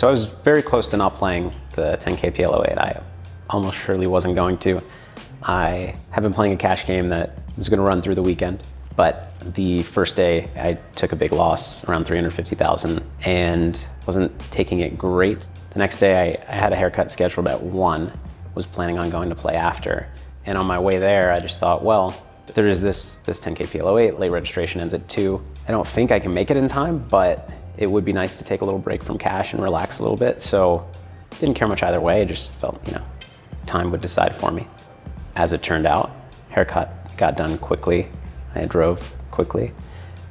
So I was very close to not playing the 10K PLO8. I almost surely wasn't going to. I have been playing a cash game that was going to run through the weekend, but the first day I took a big loss, around 350,000, and wasn't taking it great. The next day I had a haircut scheduled at 1, was planning on going to play after. And on my way there, I just thought, well, there is this 10K PLO8, late registration ends at 2. I don't think I can make it in time, but it would be nice to take a little break from cash and relax a little bit. So didn't care much either way. I just felt, time would decide for me. As it turned out, haircut got done quickly. I drove quickly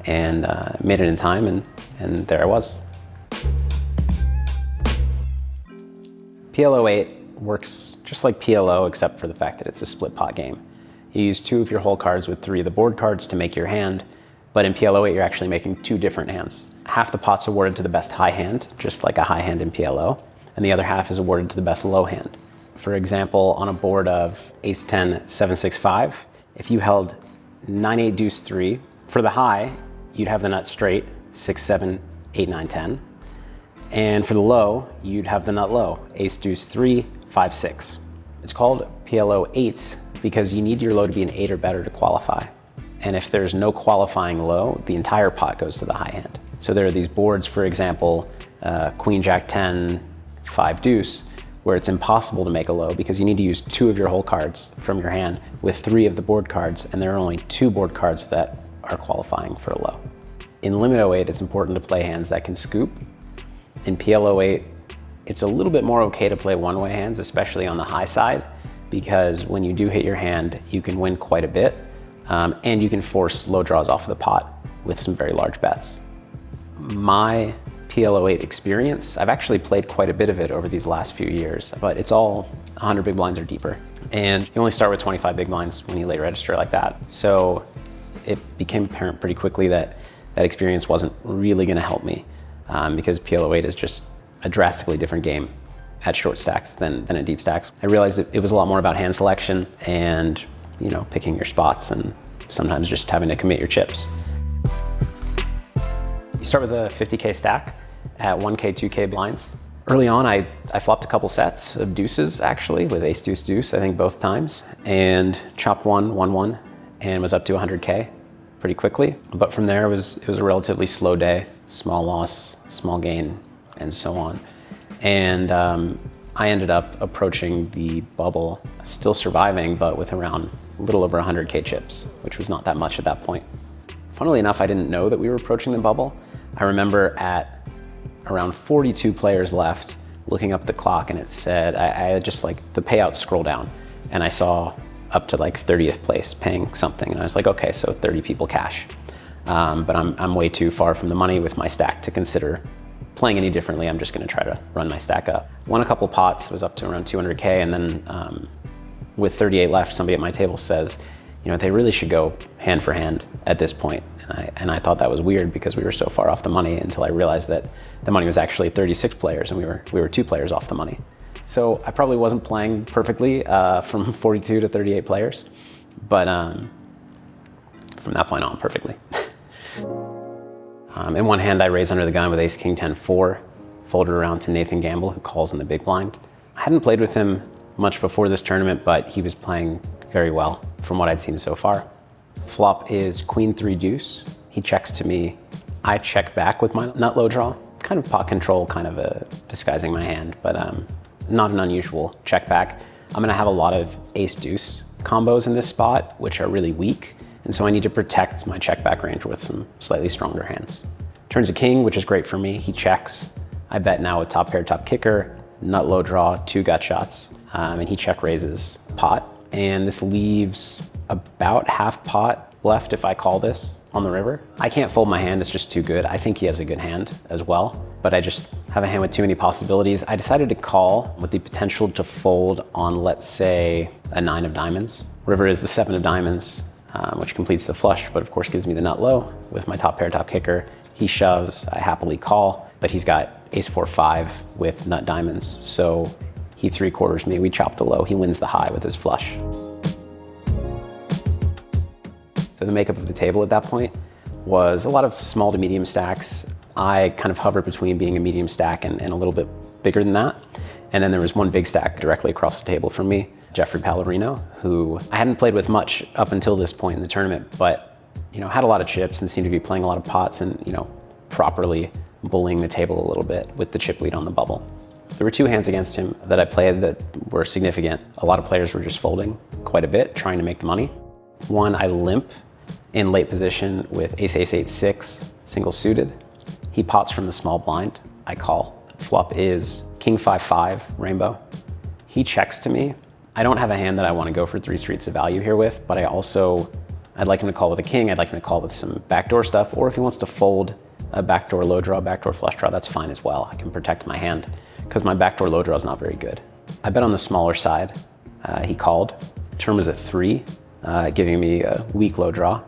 and made it in time, and there I was. PLO8 works just like PLO, except for the fact that it's a split pot game. You use 2 of your whole cards with 3 of the board cards to make your hand, but in PLO8 you're actually making 2 different hands. Half the pot's awarded to the best high hand, just like a high hand in PLO, and the other half is awarded to the best low hand. For example, on a board of Ace 10, 7, 6, 5, if you held 9, 8, deuce, 3, for the high, you'd have the nut straight, 6, 7, 8, 9, 10. And for the low, you'd have the nut low, Ace, deuce, 3, 5, 6. It's called PLO8 because you need your low to be an 8 or better to qualify. And if there's no qualifying low, the entire pot goes to the high hand. So there are these boards, for example, Queen, Jack, 10, 5, deuce, where it's impossible to make a low because you need to use 2 of your whole cards from your hand with 3 of the board cards, and there are only 2 board cards that are qualifying for a low. In Limit 08, it's important to play hands that can scoop. In PLO8, it's a little bit more okay to play one-way hands, especially on the high side, because when you do hit your hand, you can win quite a bit, and you can force low draws off of the pot with some very large bets. My PLO8 experience, I've actually played quite a bit of it over these last few years, but it's all 100 big blinds or deeper. And you only start with 25 big blinds when you late register like that. So it became apparent pretty quickly that that experience wasn't really gonna help me because PLO8 is just a drastically different game at short stacks than at deep stacks. I realized it was a lot more about hand selection and picking your spots and sometimes just having to commit your chips. You start with a 50K stack at 1K, 2K blinds. Early on, I flopped a couple sets of deuces actually with ace, deuce, deuce, I think both times, and chopped 1, 1, 1, and was up to 100K pretty quickly. But from there, it was a relatively slow day, small loss, small gain, and so on. And I ended up approaching the bubble, still surviving, but with around a little over 100K chips, which was not that much at that point. Funnily enough, I didn't know that we were approaching the bubble. I remember at around 42 players left, looking up the clock, and it said, I had just the payout scroll down, and I saw up to 30th place paying something, and I was like, okay, so 30 people cash. But I'm way too far from the money with my stack to consider playing any differently. I'm just gonna try to run my stack up. Won a couple pots, was up to around 200K, and then with 38 left, somebody at my table says, they really should go hand for hand at this point. And I thought that was weird because we were so far off the money until I realized that the money was actually 36 players and we were 2 players off the money. So I probably wasn't playing perfectly from 42 to 38 players, but from that point on, perfectly. In one hand, I raised under the gun with ace, king, 10, 4, folded around to Nathan Gamble, who calls in the big blind. I hadn't played with him much before this tournament, but he was playing very well from what I'd seen so far. Flop is queen, 3, deuce. He checks to me. I check back with my nut low draw. Kind of pot control, kind of disguising my hand, but not an unusual check back. I'm gonna have a lot of ace, deuce combos in this spot, which are really weak. And so I need to protect my check back range with some slightly stronger hands. Turns a king, which is great for me. He checks. I bet now with top pair, top kicker, nut low draw, 2 gut shots, and he check raises pot. And this leaves about half pot left if I call this on the river. I can't fold my hand, it's just too good. I think he has a good hand as well, but I just have a hand with too many possibilities. I decided to call with the potential to fold on, let's say, a 9 of diamonds. River is the 7 of diamonds, which completes the flush, but of course gives me the nut low with my top pair, top kicker. He shoves, I happily call, but he's got ace, 4, 5 with nut diamonds. So he 3/4 me, we chop the low, he wins the high with his flush. So the makeup of the table at that point was a lot of small to medium stacks. I kind of hovered between being a medium stack and a little bit bigger than that. And then there was one big stack directly across the table from me, Jeffrey Pallarino, who I hadn't played with much up until this point in the tournament, but had a lot of chips and seemed to be playing a lot of pots and properly bullying the table a little bit with the chip lead on the bubble. There were two hands against him that I played that were significant. A lot of players were just folding quite a bit, trying to make the money. One, I limp in late position with ace, ace, 8-6, single suited. He pots from the small blind, I call. Flop is king 5-5, rainbow. He checks to me. I don't have a hand that I want to go for 3 streets of value here with, but I'd like him to call with a king, I'd like him to call with some backdoor stuff, or if he wants to fold a backdoor low draw, backdoor flush draw, that's fine as well. I can protect my hand, because my backdoor low draw is not very good. I bet on the smaller side. He called. Turn was a 3, giving me a weak low draw.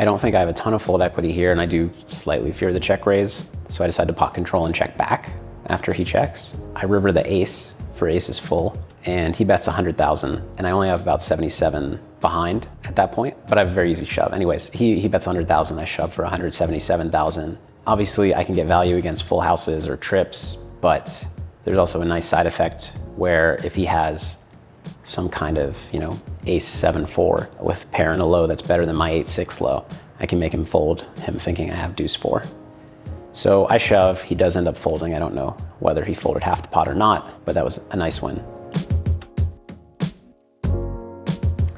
I don't think I have a ton of fold equity here, and I do slightly fear the check raise, so I decide to pot control and check back after he checks. I river the ace for ace is full, and he bets 100,000, and I only have about 77 behind at that point, but I have a very easy shove. Anyways, he bets 100,000, I shove for 177,000. Obviously, I can get value against full houses or trips, but there's also a nice side effect where if he has some kind of, ace 7-4 with pair and a low that's better than my 8-6 low, I can make him fold, him thinking I have deuce 4. So I shove, he does end up folding. I don't know whether he folded half the pot or not, but that was a nice win.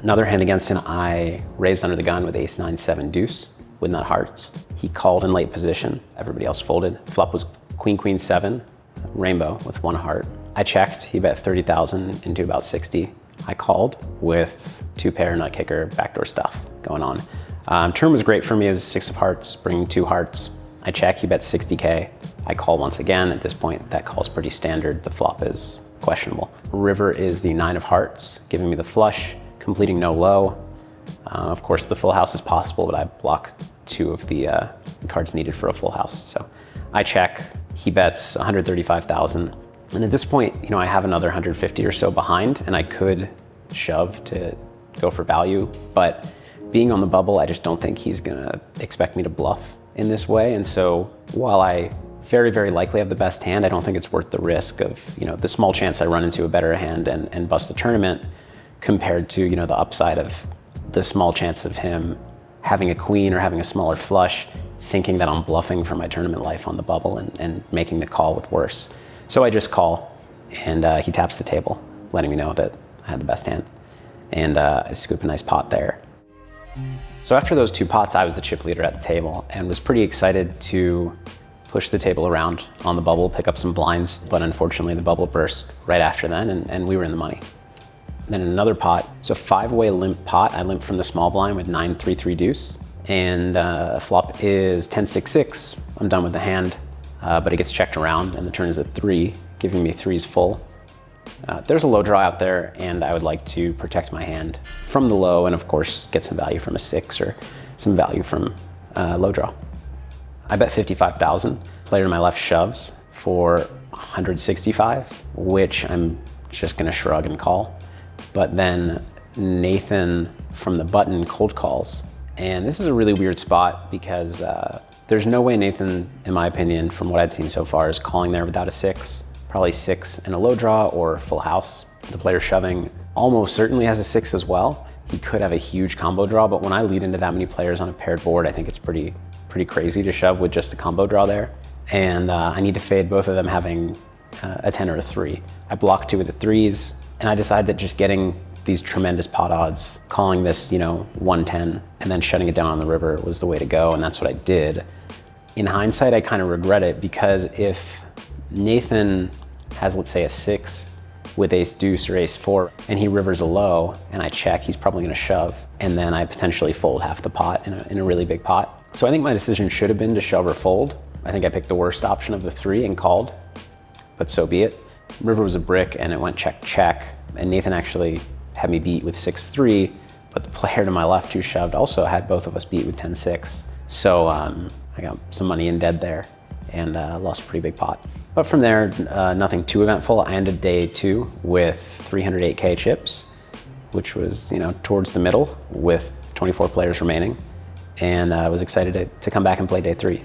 Another hand against him, I raised under the gun with ace 9-7 deuce with nut hearts. He called in late position, everybody else folded. Flop was queen, queen 7, rainbow with 1 heart. I checked, he bet 30,000 into about 60. I called with 2 pair, nut kicker, backdoor stuff going on. Turn was great for me, it was 6 of hearts, bringing 2 hearts. I check, he bet 60K. I call once again. At this point, that call's pretty standard. The flop is questionable. River is the 9 of hearts, giving me the flush, completing no low. Of course, the full house is possible, but I block 2 of the cards needed for a full house. So I check, he bets 135,000. And at this point, I have another 150 or so behind, and I could shove to go for value, but being on the bubble, I just don't think he's gonna expect me to bluff in this way. And so while I very, very likely have the best hand, I don't think it's worth the risk of, the small chance I run into a better hand and bust the tournament compared to, the upside of the small chance of him having a queen or having a smaller flush, thinking that I'm bluffing for my tournament life on the bubble and making the call with worse. So I just call, and he taps the table, letting me know that I had the best hand. And I scoop a nice pot there. So after those 2 pots, I was the chip leader at the table and was pretty excited to push the table around on the bubble, pick up some blinds, but unfortunately the bubble burst right after then, and we were in the money. Then another pot, so 5-way limp pot. I limp from the small blind with 9-3-3 deuce, and flop is 10-6-6. I'm done with the hand, but it gets checked around, and the turn is at 3, giving me 3s full. There's a low draw out there, and I would like to protect my hand from the low, and of course get some value from a 6 or some value from low draw. I bet 55,000. Player to my left shoves for 165, which I'm just gonna shrug and call. But then Nathan from the button cold calls. And this is a really weird spot because there's no way Nathan, in my opinion, from what I'd seen so far, is calling there without a 6. Probably 6 and a low draw or full house. The player shoving almost certainly has a 6 as well. He could have a huge combo draw, but when I lead into that many players on a paired board, I think it's pretty crazy to shove with just a combo draw there. And I need to fade both of them having a 10 or a 3. I block 2 with the 3s, and I decide that just getting these tremendous pot odds, calling this, 110, and then shutting it down on the river was the way to go, and that's what I did. In hindsight, I kind of regret it because if Nathan has, let's say, a 6 with ace deuce or ace 4, and he rivers a low, and I check, he's probably gonna shove, and then I potentially fold half the pot in a really big pot. So I think my decision should have been to shove or fold. I think I picked the worst option of the 3 and called, but so be it. River was a brick, and it went check, check, and Nathan actually had me beat with 6-3, but the player to my left who shoved also had both of us beat with 10-6. So I got some money in dead there and lost a pretty big pot. But from there, nothing too eventful. I ended day 2 with 308K chips, which was, towards the middle with 24 players remaining. And I was excited to come back and play day 3.